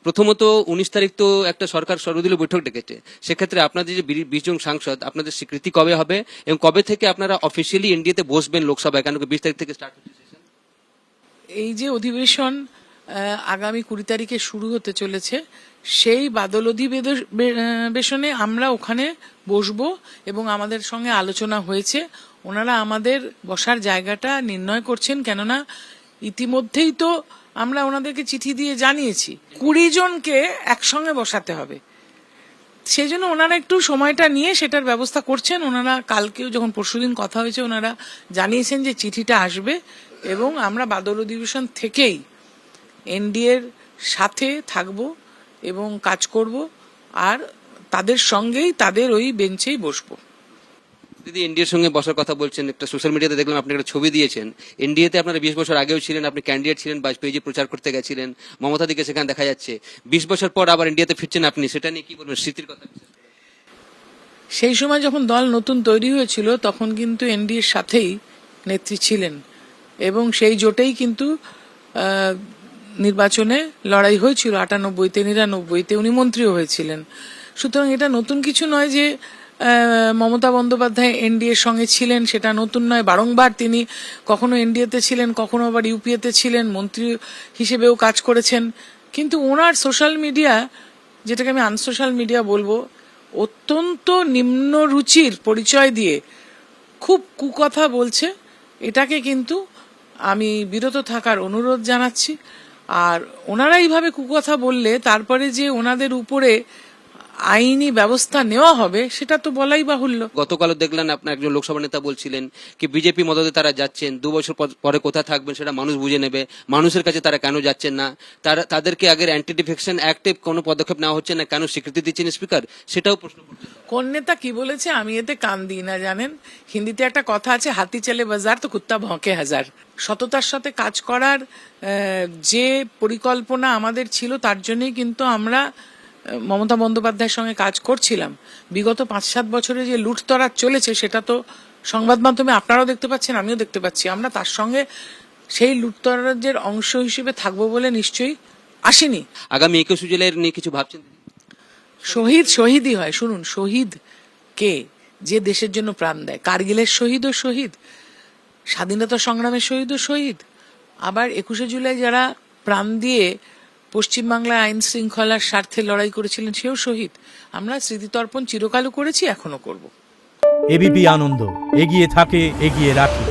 প্রথমত 19 তারিখ তো একটা সরকার সর্বদলীয় বৈঠক ডেকেছে, সেক্ষেত্রে আপনাদের যে 20 জন সাংসদ, আপনাদের স্বীকৃতি কবে হবে এবং কবে থেকে আপনারা অফিসিয়ালি এনডিএতে বসবেন লোকসভায়, কেন 20 তারিখ থেকে স্টার্ট হচ্ছে সেশন? এই যে অধিবেশন আগামী 20 তারিখে শুরু হতে চলেছে, সেই বাদল অধিবেশনে আমরা ওখানে বসবো এবং আমাদের সঙ্গে আলোচনা হয়েছে। ওনারা আমাদের বসার জায়গাটা নির্ণয় করছেন, কেননা ইতিমধ্যেই তো আমরা ওনাদেরকে চিঠি দিয়ে জানিয়েছি 20 জনকে একসঙ্গে বসাতে হবে। সেই জন্য ওনারা একটু সময়টা নিয়ে সেটার ব্যবস্থা করছেন। ওনারা কালকেও যখন পরশুদিন কথা হয়েছে, ওনারা জানিয়েছেন যে চিঠিটা আসবে এবং আমরা বাদল অধিবেশন থেকেই এনডিএর সাথে থাকব এবং কাজ করব, আর তাদের সঙ্গেই তাদের ওই বেঞ্চেই বসবো। দিদি, এনডিএর সঙ্গে বসার কথা বলছেন, একটা সোশ্যাল মিডিয়াতে দেখলাম আপনি একটা ছবি দিয়েছেন। এনডিএতে আপনারা 20 বছর আগেও ছিলেন, আপনি ক্যান্ডিডেট ছিলেন, বাজপেয়ীজি প্রচার করতে গেছিলেন, মমতা দিকে সেখানে দেখা যাচ্ছে। 20 বছর পর আবার এনডিএতে ফিরছেন আপনি, সেটা নিয়ে কি বলবেন, স্মৃতির কথা? সেই সময় যখন দল নতুন তৈরি হয়েছিল তখন কিন্তু এনডিএর সাথেই নেত্রী ছিলেন এবং সেই জোটেই কিন্তু নির্বাচনে লড়াই হয়েছিল 98-তে 99-তে উনি মন্ত্রীও হয়েছিলেন। সুতরাং এটা নতুন কিছু নয় যে মমতা বন্দ্যোপাধ্যায় এনডিএর সঙ্গে ছিলেন, সেটা নতুন নয়। বারংবার তিনি কখনো এনডিএতে ছিলেন, কখনো আবার ইউপিএতে ছিলেন, মন্ত্রী হিসেবেও কাজ করেছেন। কিন্তু ওনার সোশ্যাল মিডিয়া, যেটাকে আমি আনসোশ্যাল মিডিয়া বলবো, অত্যন্ত নিম্ন রুচির পরিচয় দিয়ে খুব কুকথা বলছে। এটাকে কিন্তু আমি বিরত থাকার অনুরোধ জানাচ্ছি। আর ওনারা এইভাবে কুকথা বললে তারপরে যে ওনাদের উপরে আইনি ব্যবস্থা নেওয়া হবে সেটা তো বলাই বাহুল্য। গতকালও দেখলেন আপনার একজন লোকসভা নেতা বলছিলেন কি বিজেপি মদতে তারা যাচ্ছেন, 2 বছর পরে কোথায় থাকবেন সেটা মানুষ বুঝে নেবে, মানুষের কাছে তারা কেন যাচ্ছেন না, তাদেরকে আগের অ্যান্টি ডিফেকশন অ্যাক্টে কোনো পদক্ষেপ নেওয়া হচ্ছে না, কেন স্বীকৃতি দিচ্ছেন স্পিকার, সেটাও প্রশ্ন করছে। কোন নেতা কি বলেছে আমি এতে কান দিই না, জানেন। হিন্দিতে একটা কথা আছে, হাতি চলে বাজার তো কুত্তা ভঁকে হাজার। সততার সাথে কাজ করার যে পরিকল্পনা আমাদের ছিল, তার জন্যই কিন্তু আমরা মমতা বন্দ্যোপাধ্যায়ের সঙ্গে কাজ করছিলাম। বিগত 5-7 বছরে যে লুটতরাজ চলেছে সেটা তো সংবাদ মাধ্যমে আপনারাও দেখতে পাচ্ছেন, আমিও দেখতে পাচ্ছি। আমরা তার সঙ্গে সেই লুটতরাজের অংশ হিসেবে থাকবো বলে নিশ্চয়ই আসেনি। আগামী 21 জুলাইয়ের নিয়ে কিছু ভাবছেন? শহীদই হয়। শুনুন, শহীদ কে? যে দেশের জন্য প্রাণ দেয়। কার্গিলের শহীদ ও শহীদ, স্বাধীনতা সংগ্রামের শহীদ ও শহীদ, আবার 21শে জুলাই যারা প্রাণ দিয়ে পশ্চিমবাংলায় আইন শৃঙ্খলার স্বার্থে লড়াই করেছিলেন সেও শহীদ। আমরা স্মৃতিতর্পণ চিরকালও করেছি, এখনো করব। এবিপি আনন্দ, এগিয়ে থাকে, এগিয়ে রাখে।